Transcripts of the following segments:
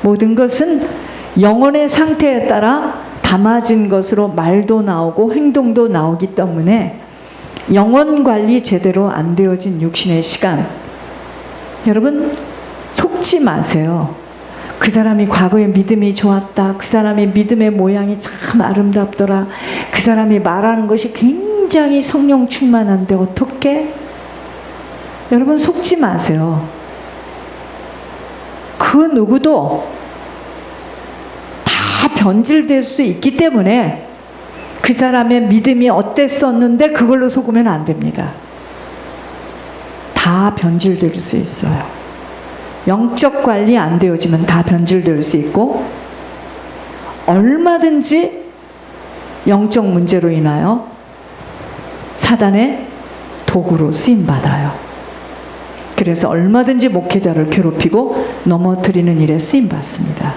모든 것은 영혼의 상태에 따라 담아진 것으로 말도 나오고 행동도 나오기 때문에 영혼 관리 제대로 안 되어진 육신의 시간, 여러분 속지 마세요. 그 사람이 과거에 믿음이 좋았다, 그 사람의 믿음의 모양이 참 아름답더라, 그 사람이 말하는 것이 굉장히 성령 충만한데 어떻게? 여러분 속지 마세요. 그 누구도 다 변질될 수 있기 때문에 그 사람의 믿음이 어땠었는데 그걸로 속으면 안 됩니다. 다 변질될 수 있어요. 영적 관리 안 되어지면 다 변질될 수 있고, 얼마든지 영적 문제로 인하여 사단의 도구로 쓰임받아요. 그래서 얼마든지 목회자를 괴롭히고 넘어뜨리는 일에 쓰임받습니다.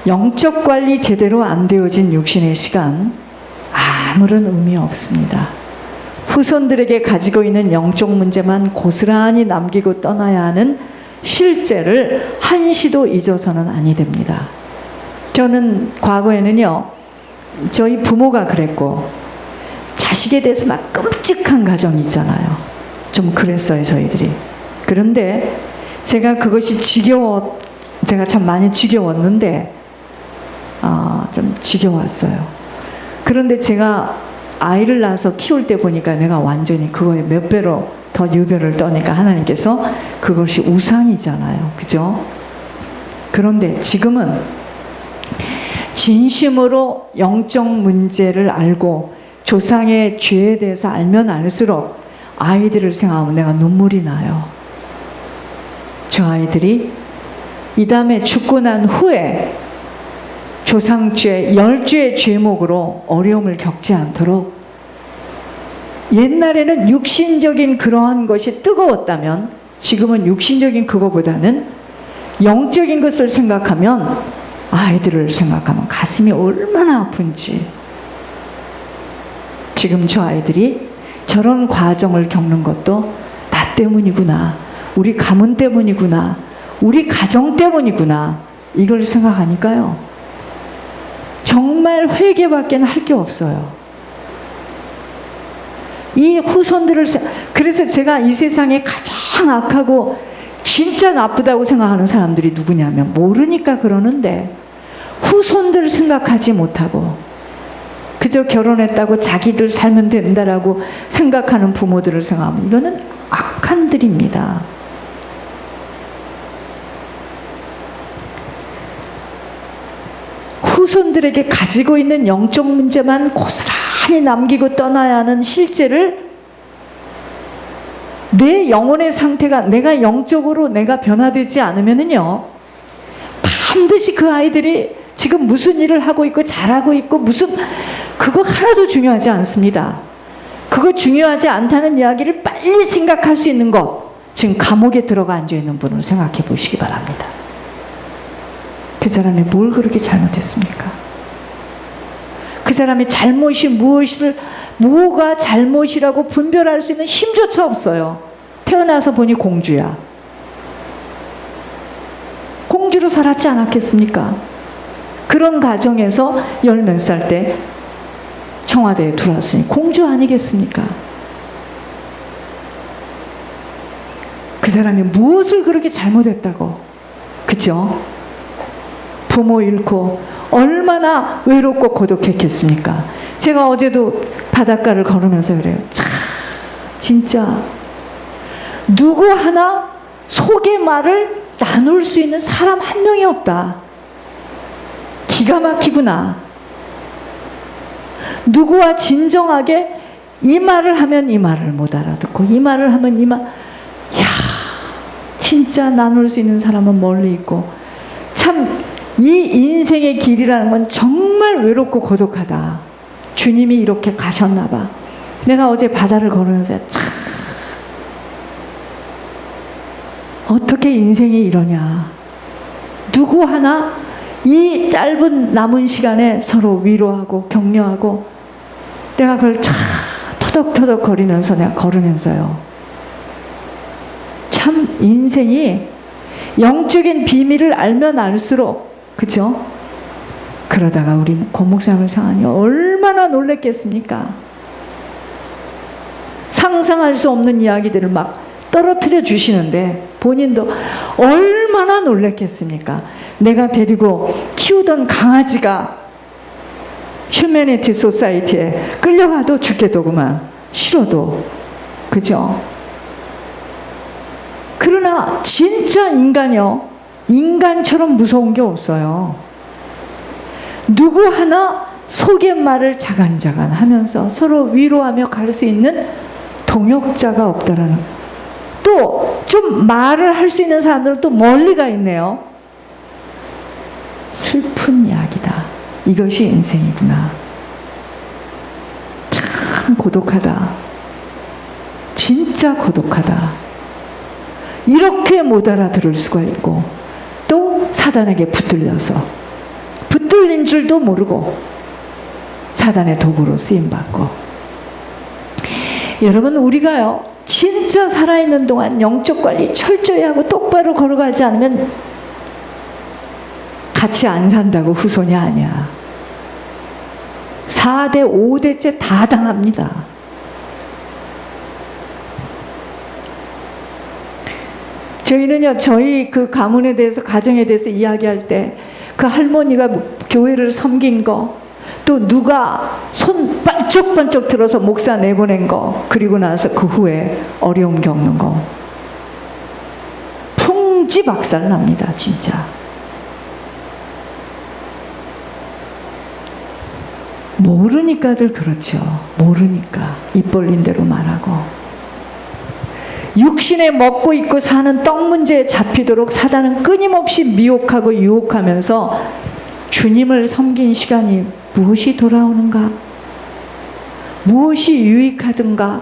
영적 관리 제대로 안 되어진 육신의 시간, 아무런 의미 없습니다. 후손들에게 가지고 있는 영적 문제만 고스란히 남기고 떠나야 하는 실제를 한시도 잊어서는 아니 됩니다. 저는 과거에는요, 저희 부모가 그랬고, 자식에 대해서 막 끔찍한 가정이 있잖아요. 좀 그랬어요, 저희들이. 그런데 제가 그것이 제가 참 많이 지겨웠는데, 좀 지겨웠어요. 그런데 제가 아이를 낳아서 키울 때 보니까 내가 완전히 그거에 몇 배로 더 유별을 떠니까 하나님께서 그것이 우상이잖아요. 그죠? 그런데 지금은 진심으로 영적 문제를 알고 조상의 죄에 대해서 알면 알수록 아이들을 생각하면 내가 눈물이 나요. 저 아이들이 이 다음에 죽고 난 후에 조상죄, 열죄의 죄목으로 어려움을 겪지 않도록, 옛날에는 육신적인 그러한 것이 뜨거웠다면 지금은 육신적인 그거보다는 영적인 것을 생각하면, 아이들을 생각하면 가슴이 얼마나 아픈지. 지금 저 아이들이 저런 과정을 겪는 것도 나 때문이구나, 우리 가문 때문이구나, 우리 가정 때문이구나, 이걸 생각하니까요, 정말 회개밖에 할 게 없어요. 이 후손들을, 그래서 제가 이 세상에 가장 악하고 진짜 나쁘다고 생각하는 사람들이 누구냐면, 모르니까 그러는데 후손들 생각하지 못하고 그저 결혼했다고 자기들 살면 된다라고 생각하는 부모들을 생각하면 이거는 악한들입니다. 후손들에게 가지고 있는 영적 문제만 고스란히 남기고 떠나야 하는 실제를, 내 영혼의 상태가, 내가 영적으로 내가 변화되지 않으면은요, 반드시 그 아이들이 지금 무슨 일을 하고 있고 잘하고 있고 그거 하나도 중요하지 않습니다. 그거 중요하지 않다는 이야기를 빨리 생각할 수 있는 것, 지금 감옥에 들어가 앉아있는 분을 생각해 보시기 바랍니다. 그 사람이 뭘 그렇게 잘못했습니까? 그 사람이 잘못이 무엇가 잘못이라고 분별할 수 있는 힘조차 없어요. 태어나서 보니 공주야. 공주로 살았지 않았겠습니까? 그런 가정에서 10몇 살 때 청와대에 들어왔으니 공주 아니겠습니까? 그 사람이 무엇을 그렇게 잘못했다고, 그죠? 부모 잃고 얼마나 외롭고 고독했겠습니까? 제가 어제도 바닷가를 걸으면서 그래요. 참, 진짜 누구 하나 속의 말을 나눌 수 있는 사람 한 명이 없다. 기가 막히구나. 누구와 진정하게 이 말을 하면 이 말을 못 알아듣고, 이 말을 하면 이 말, 야, 진짜 나눌 수 있는 사람은 멀리 있고, 참 이 인생의 길이라는 건 정말 외롭고 고독하다. 주님이 이렇게 가셨나 봐. 내가 어제 바다를 걸으면서 참, 어떻게 인생이 이러냐. 누구 하나 이 짧은 남은 시간에 서로 위로하고 격려하고, 내가 그걸 참 터덕터덕 거리면서 내가 걸으면서요, 참 참 인생이 영적인 비밀을 알면 알수록, 그죠? 그러다가 우리 권 목사님을 상하니 얼마나 놀랬겠습니까? 상상할 수 없는 이야기들을 막 떨어뜨려 주시는데 본인도 얼마나 놀랬겠습니까? 내가 데리고 키우던 강아지가 휴머니티 소사이티에 끌려가도 죽겠더구만. 싫어도. 그죠? 그러나 진짜 인간이요, 인간처럼 무서운 게 없어요. 누구 하나 속의 말을 자간자간 하면서 서로 위로하며 갈 수 있는 동역자가 없다라는, 또 좀 말을 할 수 있는 사람들은 또 멀리가 있네요. 슬픈 이야기다. 이것이 인생이구나. 참 고독하다. 진짜 고독하다. 이렇게 못 알아들을 수가 있고, 또 사단에게 붙들려서 붙들린 줄도 모르고 사단의 도구로 쓰임받고. 여러분, 우리가요 진짜 살아있는 동안 영적 관리 철저히 하고 똑바로 걸어가지 않으면 같이 안 산다고 후손이 아니야. 4대 5대째 다 당합니다. 저희는요, 저희 그 가문에 대해서, 가정에 대해서 이야기할 때 그 할머니가 교회를 섬긴 거, 또 누가 손 번쩍번쩍 들어서 목사 내보낸 거, 그리고 나서 그 후에 어려움 겪는 거, 풍지박살 납니다. 진짜. 모르니까들 그렇죠. 모르니까 입 벌린 대로 말하고. 육신에 먹고 있고 사는 떡 문제에 잡히도록 사단은 끊임없이 미혹하고 유혹하면서 주님을 섬긴 시간이 무엇이 돌아오는가, 무엇이 유익하든가로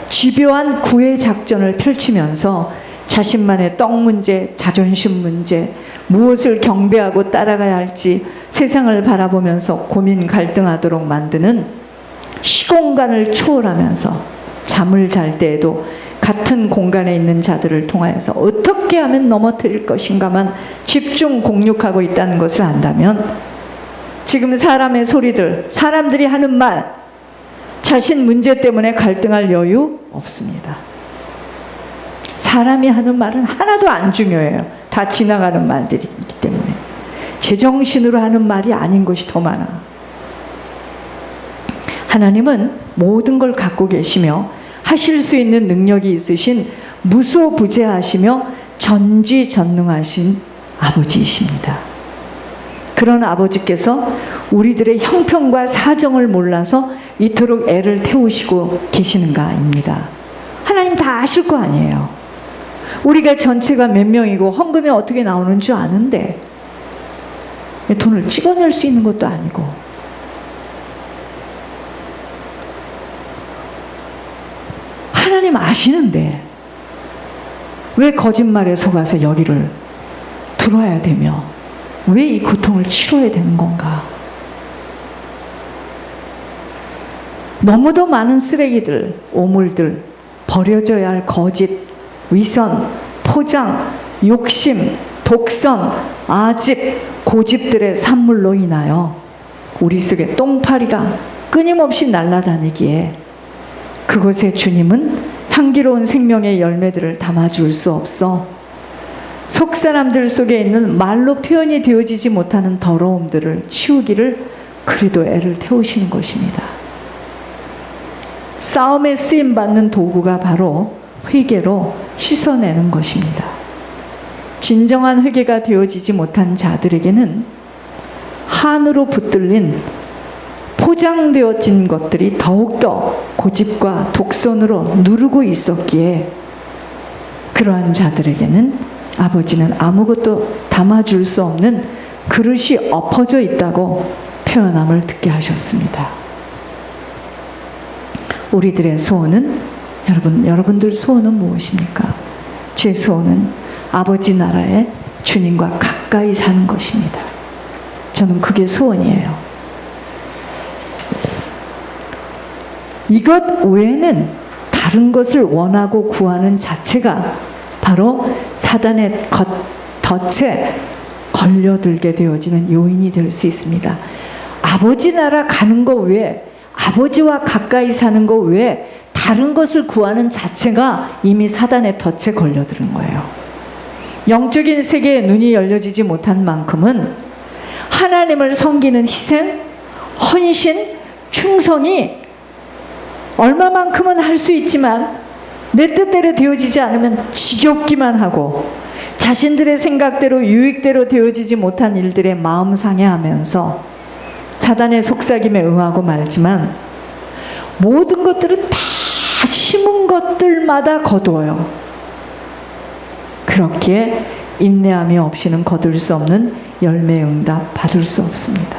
집요한 구애 작전을 펼치면서 자신만의 떡 문제, 자존심 문제, 무엇을 경배하고 따라가야 할지 세상을 바라보면서 고민 갈등하도록 만드는, 시공간을 초월하면서 잠을 잘 때에도 같은 공간에 있는 자들을 통하여서 어떻게 하면 넘어뜨릴 것인가만 집중 공략하고 있다는 것을 안다면, 지금 사람의 소리들, 사람들이 하는 말, 자신 문제 때문에 갈등할 여유 없습니다. 사람이 하는 말은 하나도 안 중요해요. 다 지나가는 말들이기 때문에. 제정신으로 하는 말이 아닌 것이 더 많아. 하나님은 모든 걸 갖고 계시며 하실 수 있는 능력이 있으신 무소부재하시며 전지전능하신 아버지이십니다. 그런 아버지께서 우리들의 형편과 사정을 몰라서 이토록 애를 태우시고 계시는가입니다. 하나님 다 아실 거 아니에요. 우리가 전체가 몇 명이고 헌금이 어떻게 나오는 줄 아는데 돈을 찍어낼 수 있는 것도 아니고. 하나님 아시는데 왜 거짓말에 속아서 여기를 들어와야 되며 왜 이 고통을 치러야 되는 건가? 너무도 많은 쓰레기들, 오물들, 버려져야 할 거짓, 위선, 포장, 욕심, 독선, 아집, 고집들의 산물로 인하여 우리 속에 똥파리가 끊임없이 날아다니기에 그곳에 주님은 향기로운 생명의 열매들을 담아줄 수 없어 속 사람들 속에 있는 말로 표현이 되어지지 못하는 더러움들을 치우기를 그리도 애를 태우시는 것입니다. 싸움에 쓰임받는 도구가 바로 회개로 씻어내는 것입니다. 진정한 회개가 되어지지 못한 자들에게는 한으로 붙들린 포장되어진 것들이 더욱더 고집과 독선으로 누르고 있었기에 그러한 자들에게는 아버지는 아무것도 담아줄 수 없는 그릇이 엎어져 있다고 표현함을 듣게 하셨습니다. 우리들의 소원은, 여러분들 소원은 무엇입니까? 제 소원은 아버지 나라에 주님과 가까이 사는 것입니다. 저는 그게 소원이에요. 이것 외에는 다른 것을 원하고 구하는 자체가 바로 사단의 덫에 걸려들게 되어지는 요인이 될 수 있습니다. 아버지 나라 가는 거 외에, 아버지와 가까이 사는 거 외에 다른 것을 구하는 자체가 이미 사단의 덫에 걸려드는 거예요. 영적인 세계에 눈이 열려지지 못한 만큼은 하나님을 섬기는 희생, 헌신, 충성이 얼마만큼은 할 수 있지만 내 뜻대로 되어지지 않으면 지겹기만 하고 자신들의 생각대로 유익대로 되어지지 못한 일들에 마음 상해하면서 사단의 속삭임에 응하고 말지만 모든 것들은 다 심은 것들마다 거두어요. 그렇기에 인내함이 없이는 거둘 수 없는 열매 응답 받을 수 없습니다.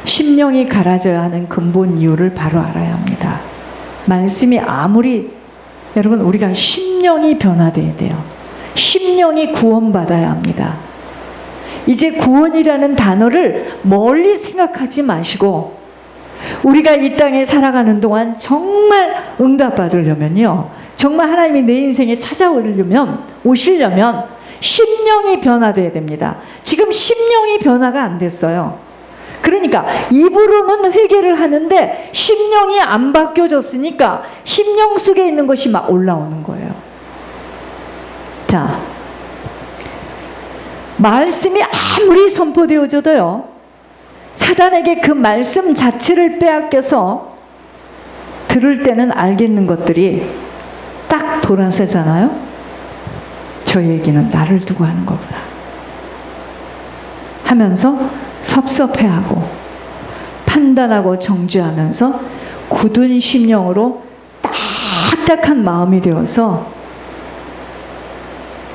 심령이 갈아져야 하는 근본 이유를 바로 알아야 합니다. 말씀이 아무리, 여러분, 우리가 심령이 변화돼야 돼요. 심령이 구원받아야 합니다. 이제 구원이라는 단어를 멀리 생각하지 마시고 우리가 이 땅에 살아가는 동안 정말 응답받으려면요, 정말 하나님이 내 인생에 오시려면 심령이 변화돼야 됩니다. 지금 심령이 변화가 안 됐어요. 그러니까 입으로는 회개를 하는데 심령이 안 바뀌어졌으니까 심령 속에 있는 것이 막 올라오는 거예요. 자, 말씀이 아무리 선포되어져도요, 사단에게 그 말씀 자체를 빼앗겨서 들을 때는 알겠는 것들이 딱 돌아서잖아요. 저 얘기는 나를 두고 하는 거구나 하면서 섭섭해하고 판단하고 정죄하면서 굳은 심령으로 딱딱한 마음이 되어서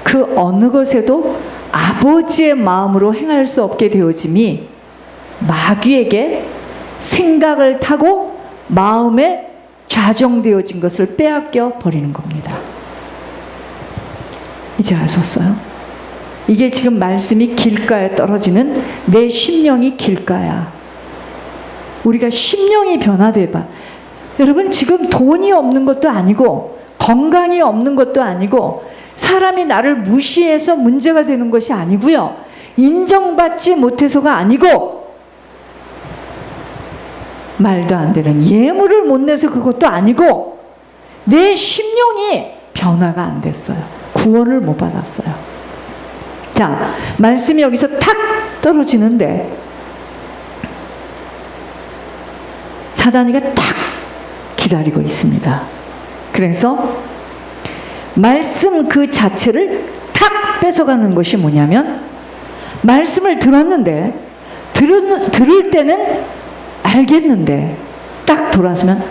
그 어느 것에도 아버지의 마음으로 행할 수 없게 되어짐이 마귀에게 생각을 타고 마음에 좌정되어진 것을 빼앗겨 버리는 겁니다. 이제 아셨어요? 이게 지금 말씀이 길가에 떨어지는 내 심령이 길가야. 우리가 심령이 변화돼봐. 여러분, 지금 돈이 없는 것도 아니고 건강이 없는 것도 아니고 사람이 나를 무시해서 문제가 되는 것이 아니고요, 인정받지 못해서가 아니고 말도 안 되는 예물을 못 내서 그것도 아니고 내 심령이 변화가 안 됐어요. 구원을 못 받았어요. 자, 말씀이 여기서 탁 떨어지는데 사단이가 탁 기다리고 있습니다. 그래서 말씀 그 자체를 탁 뺏어가는 것이 뭐냐면, 말씀을 들었는데 들을 때는 알겠는데 딱 돌아서면,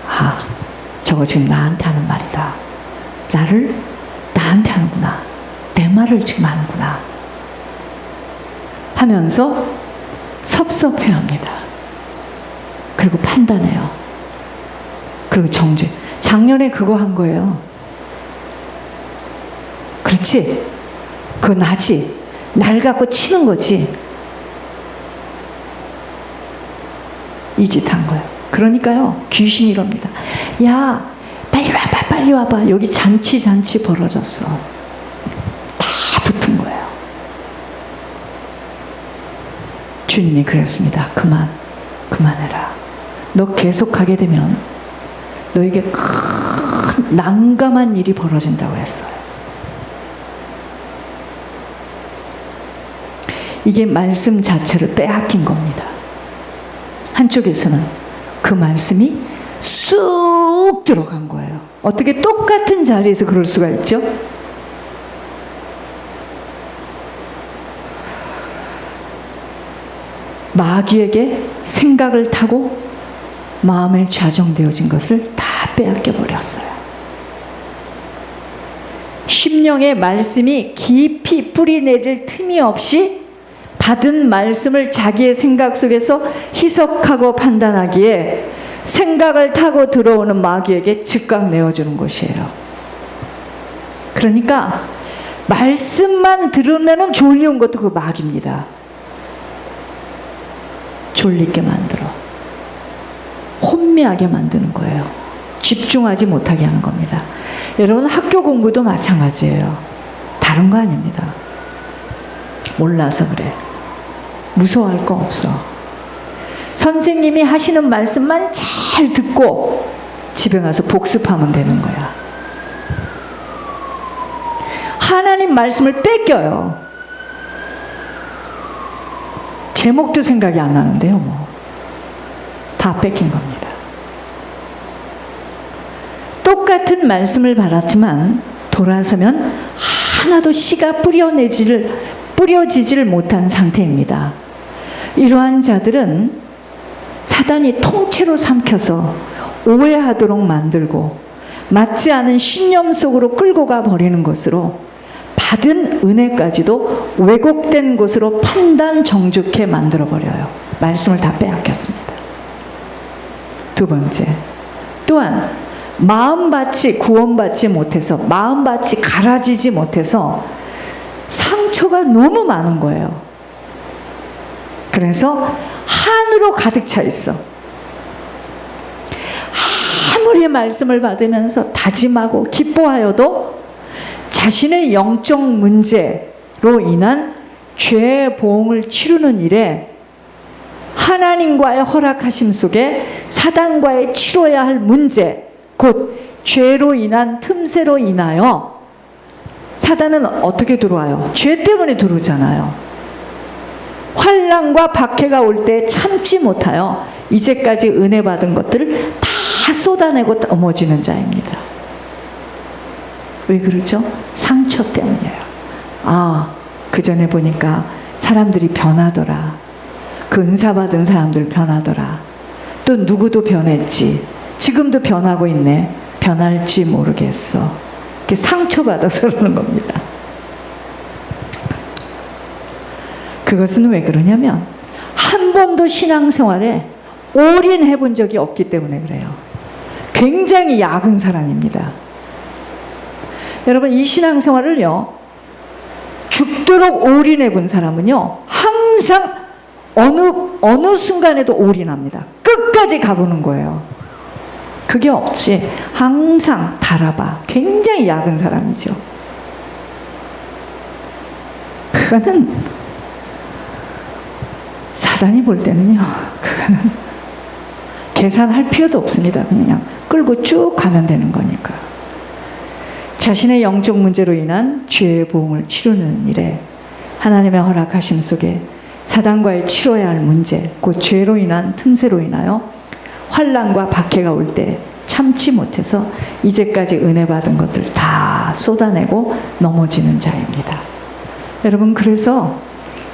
아, 저거 지금 나한테 하는 말이다. 나를 나한테 하는구나. 내 말을 지금 하는구나 하면서 섭섭해합니다. 그리고 판단해요. 그리고 정죄. 작년에 그거 한 거예요. 그렇지? 그거 나지? 날 갖고 치는 거지? 이 짓 한 거예요. 그러니까요, 귀신이 이럽니다. 야, 빨리 와봐, 빨리 와봐. 여기 잔치 벌어졌어. 다 붙은 거예요. 주님이 그랬습니다. 그만해라. 너 계속하게 되면 너에게 큰 난감한 일이 벌어진다고 했어요. 이게 말씀 자체를 빼앗긴 겁니다. 한쪽에서는 그 말씀이 쑥 들어간 거예요. 어떻게 똑같은 자리에서 그럴 수가 있죠? 마귀에게 생각을 타고 마음에 좌정되어진 것을 다 빼앗겨 버렸어요. 심령의 말씀이 깊이 뿌리내릴 틈이 없이 받은 말씀을 자기의 생각 속에서 희석하고 판단하기에 생각을 타고 들어오는 마귀에게 즉각 내어주는 것이에요. 그러니까 말씀만 들으면 졸려온 것도 그 마귀입니다. 졸리게 만들어 혼미하게 만드는 거예요. 집중하지 못하게 하는 겁니다. 여러분 학교 공부도 마찬가지예요. 다른 거 아닙니다. 몰라서 그래. 무서워할 거 없어. 선생님이 하시는 말씀만 잘 듣고 집에 가서 복습하면 되는 거야. 하나님 말씀을 뺏겨요. 제목도 생각이 안 나는데요, 뭐. 다 뺏긴 겁니다. 똑같은 말씀을 받았지만 돌아서면 하나도 씨가 뿌려지지를 못한 상태입니다. 이러한 자들은 사단이 통째로 삼켜서 오해하도록 만들고 맞지 않은 신념 속으로 끌고 가 버리는 것으로 받은 은혜까지도 왜곡된 것으로 판단 정죽해 만들어 버려요. 말씀을 다 빼앗겼습니다. 두 번째, 또한 마음밭이 구원받지 못해서, 마음밭이 갈아지지 못해서 상처가 너무 많은 거예요. 그래서 한으로 가득 차 있어. 아무리 말씀을 받으면서 다짐하고 기뻐하여도 자신의 영적 문제로 인한 죄의 보응을 치르는 일에 하나님과의 허락하심 속에 사단과의 치러야 할 문제, 곧 죄로 인한 틈새로 인하여 사단은 어떻게 들어와요? 죄 때문에 들어오잖아요. 환난과 박해가 올 때 참지 못하여 이제까지 은혜 받은 것들을 다 쏟아내고 넘어지는 자입니다. 왜 그러죠? 상처 때문이에요. 아, 그 전에 보니까 사람들이 변하더라. 그 은사 받은 사람들 변하더라. 또 누구도 변했지. 지금도 변하고 있네. 변할지 모르겠어. 그게 상처받아서 그러는 겁니다. 그것은 왜 그러냐면 한 번도 신앙생활에 올인해 본 적이 없기 때문에 그래요. 굉장히 약은 사람입니다. 여러분 이 신앙생활을요, 죽도록 올인해 본 사람은요 항상 어느 순간에도 올인합니다. 끝까지 가보는 거예요. 그게 없지. 항상 달아봐. 굉장히 약은 사람이죠. 그거는 사단이 볼 때는요, 그거는 계산할 필요도 없습니다. 그냥 끌고 쭉 가면 되는 거니까. 자신의 영적 문제로 인한 죄의 보응을 치르는 일에 하나님의 허락하심 속에 사단과의 치러야 할 문제, 곧 죄로 인한 틈새로 인하여 환난과 박해가 올 때 참지 못해서 이제까지 은혜 받은 것들 다 쏟아내고 넘어지는 자입니다. 여러분 그래서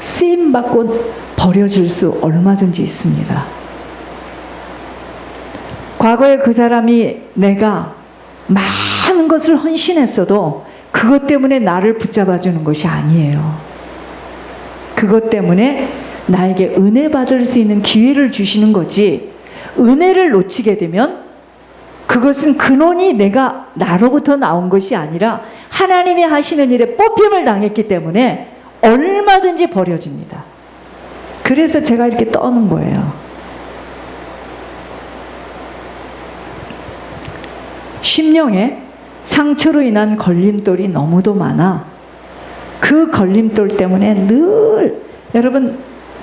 쓰임받고 버려질 수 얼마든지 있습니다. 과거에 그 사람이 내가 많은 것을 헌신했어도 그것 때문에 나를 붙잡아 주는 것이 아니에요. 그것 때문에 나에게 은혜 받을 수 있는 기회를 주시는 거지, 은혜를 놓치게 되면 그것은 근원이 나로부터 나온 것이 아니라 하나님이 하시는 일에 뽑힘을 당했기 때문에 얼마든지 버려집니다. 그래서 제가 이렇게 떠는 거예요. 심령에 상처로 인한 걸림돌이 너무도 많아 그 걸림돌 때문에 늘, 여러분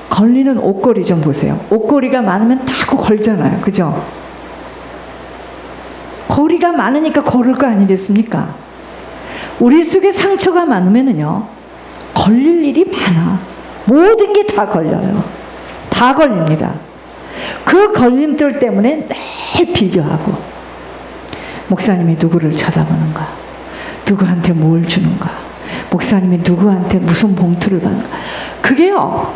걸리는 옷걸이 좀 보세요. 옷걸이가 많으면 다 걸잖아요. 그죠? 거리가 많으니까 걸을 거 아니겠습니까? 우리 속에 상처가 많으면요 걸릴 일이 많아. 모든 게 다 걸려요. 다 걸립니다. 그 걸림돌 때문에 늘 비교하고, 목사님이 누구를 쳐다보는가, 누구한테 뭘 주는가, 목사님이 누구한테 무슨 봉투를 받는가. 그게요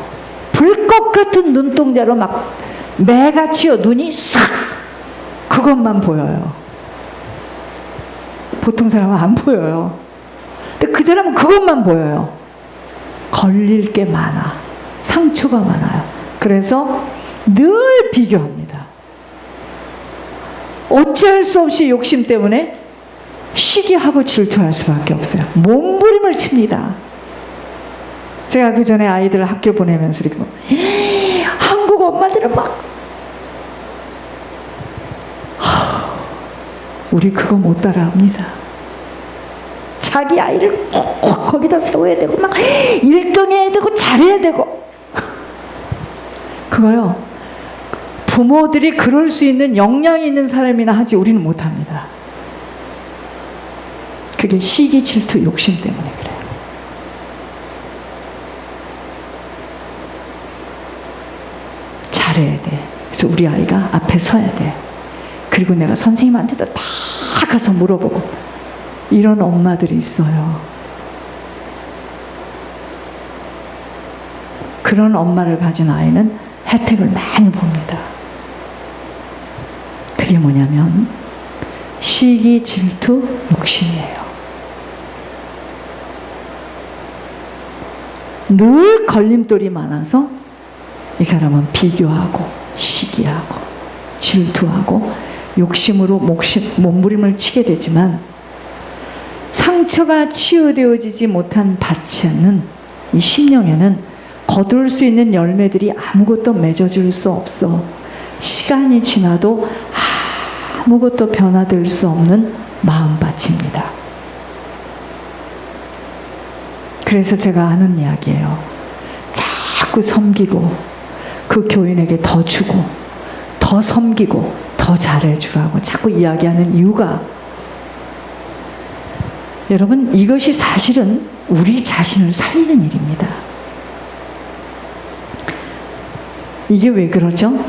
불꽃 같은 눈동자로 막 매같이요 눈이 싹 그것만 보여요. 보통 사람은 안 보여요. 근데 그 사람은 그것만 보여요. 걸릴 게 많아. 상처가 많아요. 그래서 늘 비교합니다. 어찌할 수 없이 욕심 때문에 시기하고 질투할 수밖에 없어요. 몸부림을 칩니다. 제가 그 전에 아이들 학교 보내면서 이렇게 한국 엄마들은 막 우리 그거 못 따라합니다. 자기 아이를 꼭 거기다 세워야 되고 막 1등해야 되고 잘해야 되고, 그거요 부모들이 그럴 수 있는 역량이 있는 사람이나 하지 우리는 못합니다. 그게 시기, 질투, 욕심 때문에 그래요. 잘해야 돼. 그래서 우리 아이가 앞에 서야 돼. 그리고 내가 선생님한테도 다 가서 물어보고. 이런 엄마들이 있어요. 그런 엄마를 가진 아이는 혜택을 많이 봅니다. 그게 뭐냐면 시기, 질투, 욕심이에요. 늘 걸림돌이 많아서 이 사람은 비교하고 시기하고 질투하고 욕심으로 몸부림을 치게 되지만, 상처가 치유되어지지 못한 받지 않는 이 심령에는 거둘 수 있는 열매들이 아무것도 맺어줄 수 없어 시간이 지나도 아무것도 변화될 수 없는 마음밭입니다. 그래서 제가 하는 이야기예요. 자꾸 섬기고 그 교인에게 더 주고 더 섬기고 더 잘해주라고 자꾸 이야기하는 이유가, 여러분 이것이 사실은 우리 자신을 살리는 일입니다. 이게 왜 그러죠?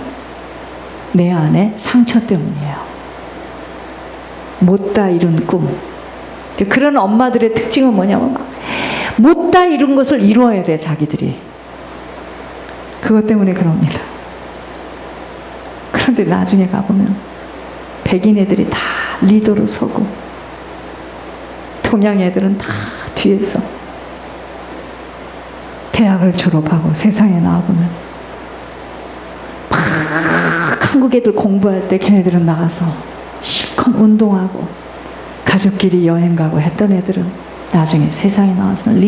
내 안에 상처 때문이에요. 못다 이룬 꿈. 그런 엄마들의 특징은 뭐냐면 막 못다 이룬 것을 이루어야 돼 자기들이. 그것 때문에 그럽니다. 그런데 나중에 가보면 백인 애들이 다 리더로 서고 동양 애들은 다 뒤에서 대학을 졸업하고 세상에 나와보면 막 한국 애들 공부할 때 걔네들은 나가서 실컷 운동하고 가족끼리 여행 가고 했던 애들은 나중에 세상에 나와서는